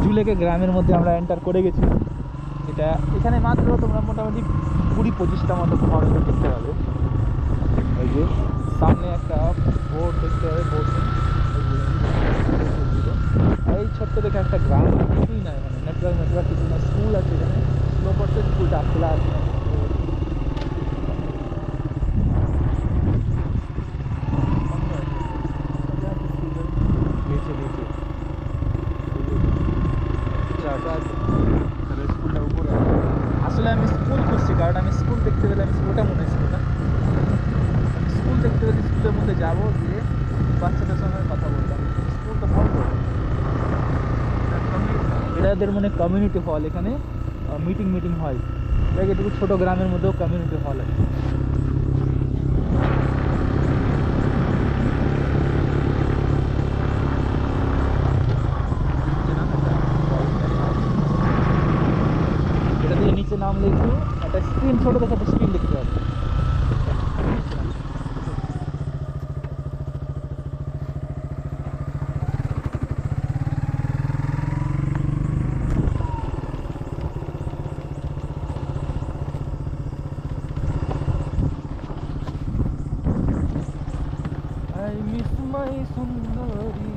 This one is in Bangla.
জুলেকে গ্রামের মধ্যে আমরা এন্টার করে গেছি। এটা এখানে মাত্র তোমরা মোটামুটি 20-25টা মতো ঘর দেখতে পাবে। এই যে সামনে একটা বোর্ড দেখতে হবে, বোর্ড এই ছোট্ট দেখে একটা গ্রাম, কিছুই না এখানে, নেটওয়ার্ক কিছু না। স্কুল আছে এখানে, স্লো করতে স্কুলটা খোলা আছে। স্কুলটা উপরে আসলে আমি স্কুল খুঁজছি, কারণ আমি স্কুল দেখতে পেলে, আমি ওটা মনে ছিল না, আমি স্কুল দেখতে পেলে স্কুলের মধ্যে যাবো, গিয়ে বাচ্চাদের সঙ্গে কথা বলতাম। স্কুল তো বন্ধ, এটা এদের মনে কমিউনিটি হল, এখানে মিটিং হয়। দেখ এটুকু ছোটো গ্রামের মধ্যেও কমিউনিটি হল আছে। এটা দিয়ে নিচে নামলে একটু একটা স্ক্রিন, ছোটো দেখে একটা স্ক্রিন দেখতে পাবে। I miss my Sundari.